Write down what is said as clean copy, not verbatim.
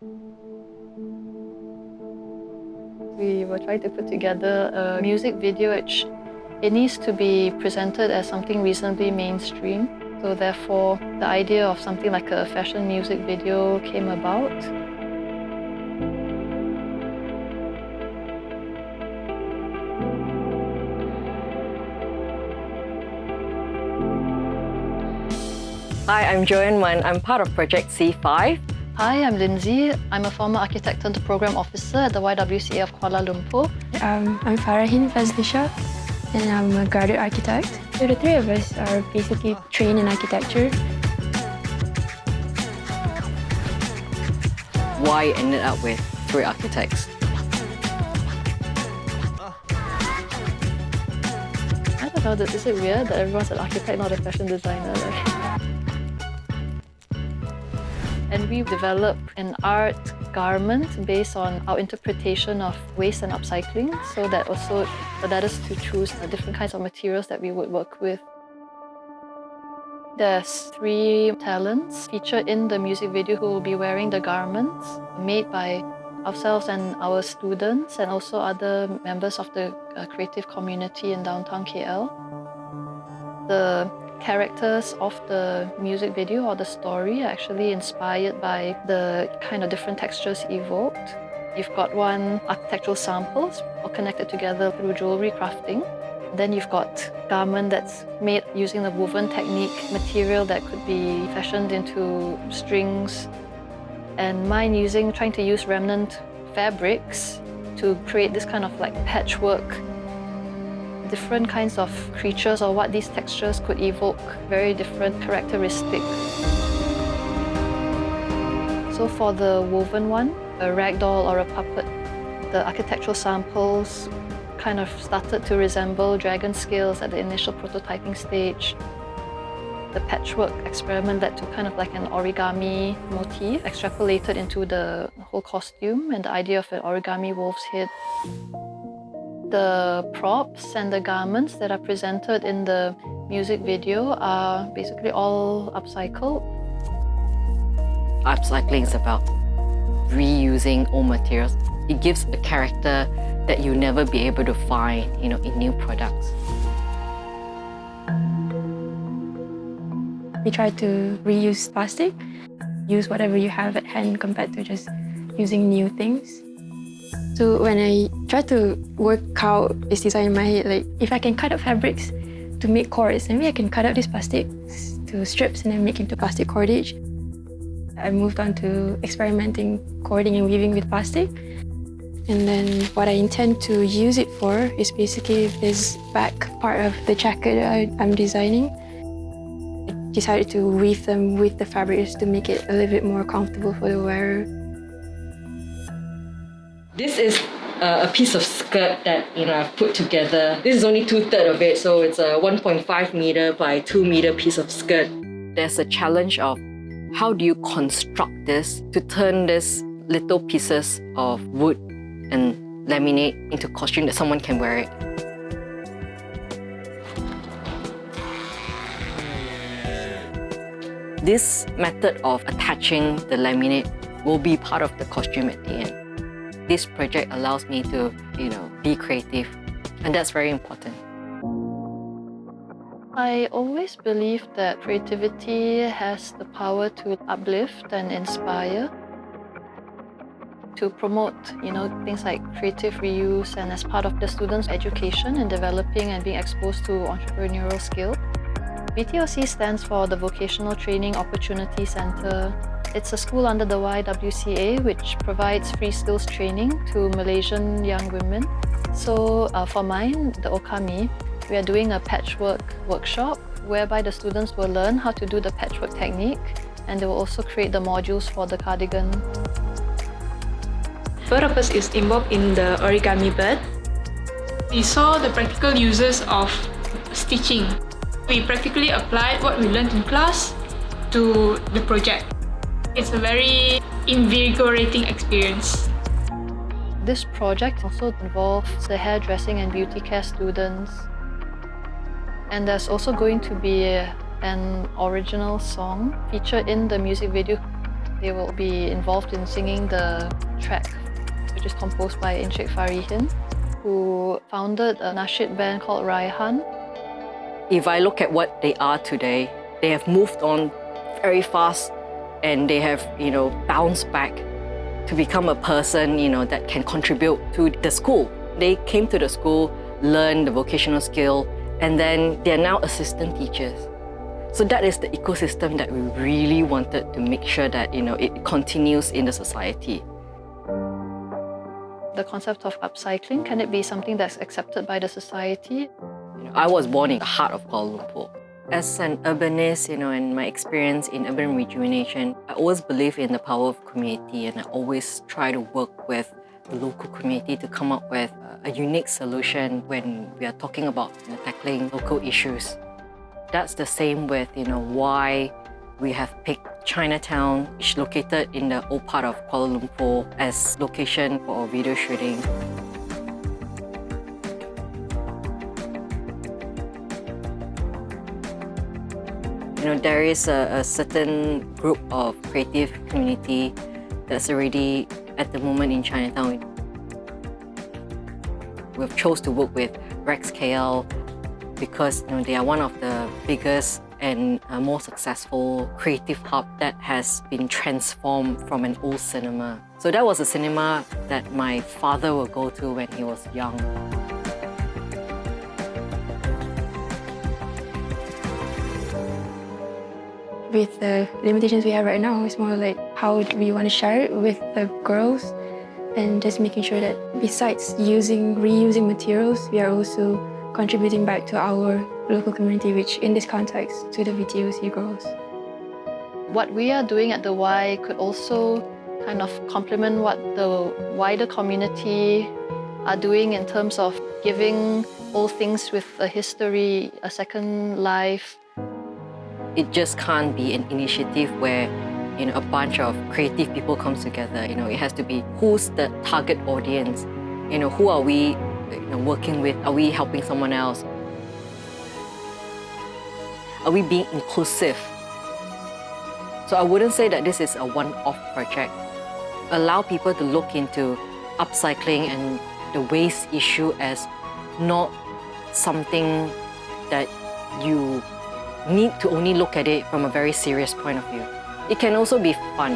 We were trying to put together a music video which it needs to be presented as something reasonably mainstream. So therefore, the idea of something like a fashion music video came about. Hi, I'm Joanne Wan. I'm part of Project C5. Hi, I'm Lindsay. I'm a former architect turned program officer at the YWCAKL of Kuala Lumpur. I'm Farahin Fazlisha, and I'm a graduate architect. So the three of us are basically trained in architecture. Why ended up with 3 architects? I don't know, is it weird that everyone's an architect, not a fashion designer? And we developed an art garment based on our interpretation of waste and upcycling, so that also led us to choose the different kinds of materials that we would work with. There's 3 talents featured in the music video who will be wearing the garments made by ourselves and our students, and also other members of the creative community in downtown KL. The characters of the music video or the story are actually inspired by the kind of different textures evoked. You've got one architectural samples all connected together through jewelry crafting. Then you've got garment that's made using the woven technique, material that could be fashioned into strings. And mine trying to use remnant fabrics to create this kind of like patchwork, different kinds of creatures or what these textures could evoke, very different characteristics. So for the woven one, a ragdoll or a puppet, the architectural samples kind of started to resemble dragon scales at the initial prototyping stage. The patchwork experiment led to kind of like an origami motif extrapolated into the whole costume and the idea of an origami wolf's head. The props and the garments that are presented in the music video are basically all upcycled. Upcycling is about reusing old materials. It gives a character that you'll never be able to find, in new products. We try to reuse plastic, use whatever you have at hand compared to just using new things. So when I try to work out this design in my head, like if I can cut up fabrics to make cords, maybe I can cut up these plastics to strips and then make into plastic cordage. I moved on to experimenting cording and weaving with plastic. And then what I intend to use it for is basically this back part of the jacket I'm designing. I decided to weave them with the fabrics to make it a little bit more comfortable for the wearer. This is a piece of skirt that I've put together. This is only 2/3 of it, so it's a 1.5 meter by 2 meter piece of skirt. There's a challenge of how do you construct this to turn these little pieces of wood and laminate into costume that someone can wear it. This method of attaching the laminate will be part of the costume at the end. This project allows me to, be creative, and that's very important. I always believed that creativity has the power to uplift and inspire, to promote, things like creative reuse, and as part of the students' education and developing and being exposed to entrepreneurial skill. VTOC stands for the Vocational Training Opportunity Centre. It's a school under the YWCA which provides free skills training to Malaysian young women. So for mine, the Okami, we are doing a patchwork workshop whereby the students will learn how to do the patchwork technique, and they will also create the modules for the cardigan. Both of us is involved in the origami bird. We saw the practical uses of stitching. We practically applied what we learned in class to the project. It's a very invigorating experience. This project also involves the hairdressing and beauty care students. And there's also going to be an original song featured in the music video. They will be involved in singing the track, which is composed by Encik Farihin, who founded a nasheed band called Raihan. If I look at what they are today, they have moved on very fast and they have, bounced back to become a person, that can contribute to the school. They came to the school, learned the vocational skill, and then they're now assistant teachers. So that is the ecosystem that we really wanted to make sure that, it continues in the society. The concept of upcycling, can it be something that's accepted by the society? I was born in the heart of Kuala Lumpur. As an urbanist, and my experience in urban rejuvenation, I always believe in the power of community, and I always try to work with the local community to come up with a unique solution when we are talking about tackling local issues. That's the same with why we have picked Chinatown, which is located in the old part of Kuala Lumpur, as location for our video shooting. There is a certain group of creative community that's already at the moment in Chinatown. We've chose to work with YWCAKL because they are one of the biggest and more successful creative hub that has been transformed from an old cinema. So that was a cinema that my father would go to when he was young. With the limitations we have right now, it's more like how we want to share it with the girls and just making sure that besides reusing materials, we are also contributing back to our local community, which in this context, to the VTOC girls. What we are doing at the Y could also kind of complement what the wider community are doing in terms of giving all things with a history a second life. It just can't be an initiative where a bunch of creative people comes together. It has to be who's the target audience. Who are we working with? Are we helping someone else? Are we being inclusive? So I wouldn't say that this is a one-off project. Allow people to look into upcycling and the waste issue as not something that you need to only look at it from a very serious point of view. It can also be fun.